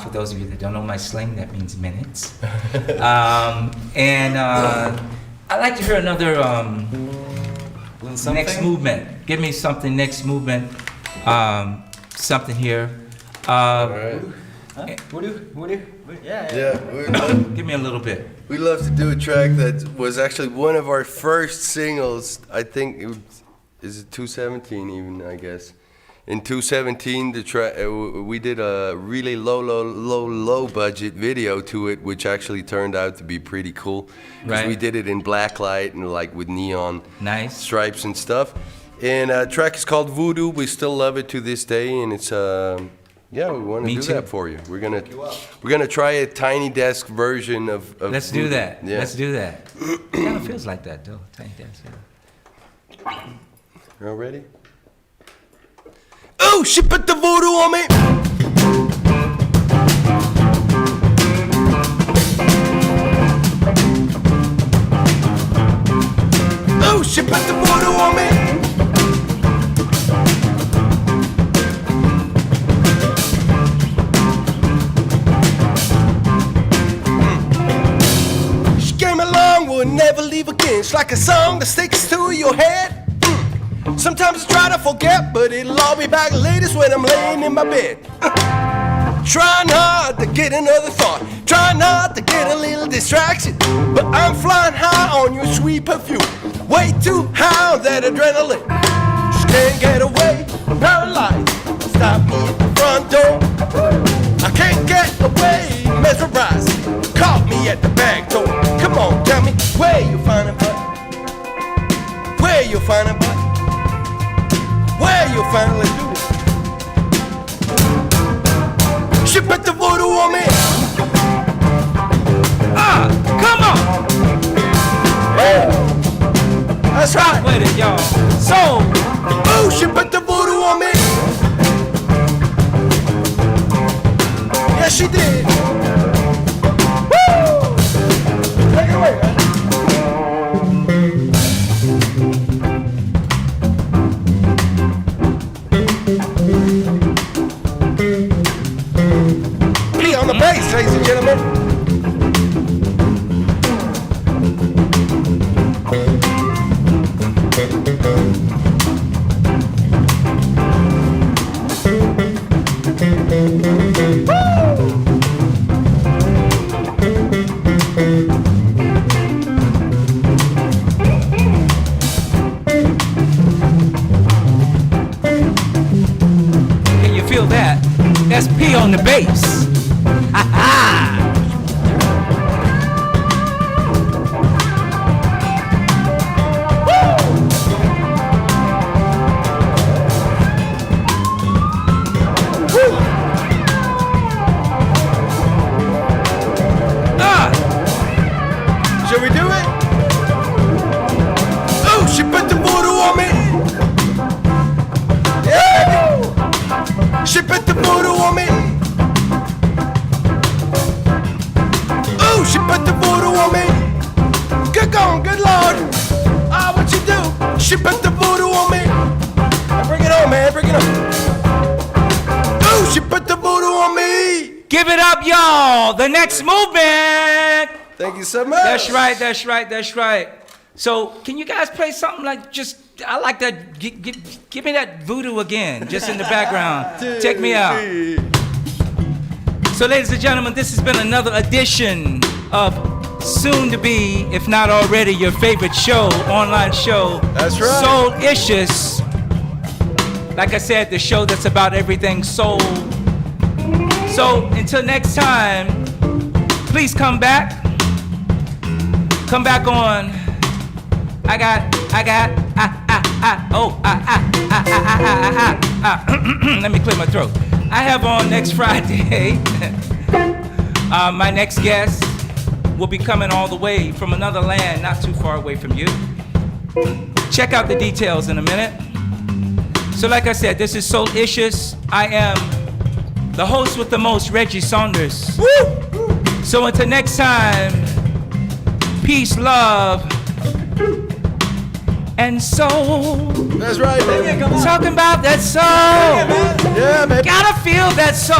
For those of you that don't know my slang, that means minutes. And I'd like to hear another next movement. Give me something, next movement. Something here. All right. Give me a little bit. We love to do a track that was actually one of our first singles. I think is it 217 even, I guess. In 2017, we did a really low budget video to it, which actually turned out to be pretty cool. Right. We did it in black light and like with neon stripes and stuff. And the track is called Voodoo. We still love it to this day, and it's we want to do that for you. We're gonna try a Tiny Desk version of Let's Voodoo. do that. Yeah. Let's do that. It kind of feels like that though. Tiny Desk. Yeah. You all ready? Oh, she put the voodoo on me. Oh, she put the voodoo on me. She came along, would never leave again. It's like a song that sticks to your head. Sometimes I try to forget, but it'll all be back latest when I'm laying in my bed. Trying hard to get another thought, trying hard to get a little distraction, but I'm flying high on your sweet perfume, way too high on that adrenaline. Just can't get away, paralyzed, stop me at the front door. I can't get away, mesmerized, caught me at the back door. Come on, tell me where you find a butt, where you find a butt. Where you finally do it. She put the voodoo on me. Come on. Yeah. That's right. With it, y'all. So, oh, she put the voodoo on me. Yes, she did. Woo! Take it away, man. On the bass, ladies and gentlemen. That's P on the bass. Ha ha. Should we do it? Oh, she put the voodoo on me. Yeah. She put the voodoo on me. Oh, she put the voodoo on me. Good going, good Lord. Ah, what you do? She put the voodoo on me. Bring it on, man, bring it on. Oh, she put the voodoo on me. Give it up, y'all. The next movement. Thank you so much. That's right, that's right, that's right. So, can you guys play something like just, I like that, give me that voodoo again, just in the background. Check me out. So, ladies and gentlemen, this has been another edition of soon to be, if not already, your favorite show, online show. That's right. Soul-icious. Like I said, the show that's about everything soul. So, until next time, please come back. Come back on. Let me clear my throat. I have on next Friday. My next guest will be coming all the way from another land, not too far away from you. Check out the details in a minute. So, like I said, this is Soul-icious. I am the host with the most, Reggie Saunders. Woo! So until next time. Peace, love, and soul. That's right, baby. Come on. Talking about that soul. Yeah, man. Gotta feel that soul.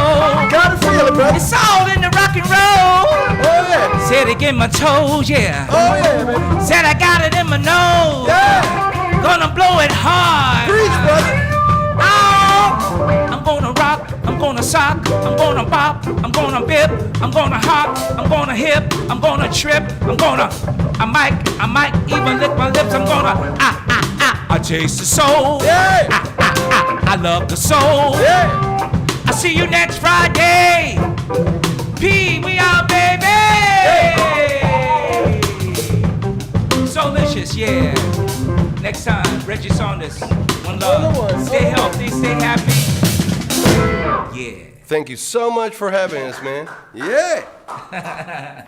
Gotta feel it, bro. It's all in the rock and roll. Oh, yeah. Said it in my toes, yeah. Oh, yeah, baby. Said I got it in my nose. Yeah. Gonna blow it hard. Preach, brother. Oh, I'm gonna rock, I'm gonna sock, I'm gonna bop, I'm gonna bip, I'm gonna hop, I'm gonna hip, I'm gonna trip, I might even lick my lips, I'm gonna, I taste the soul, Yeah. I love the soul, Yeah. I see you next Friday, P, we out, baby, Soul-icious, yeah, next time, Reggie Saunders, one love, stay healthy, stay happy, yeah. Thank you so much for having us, man. Yeah.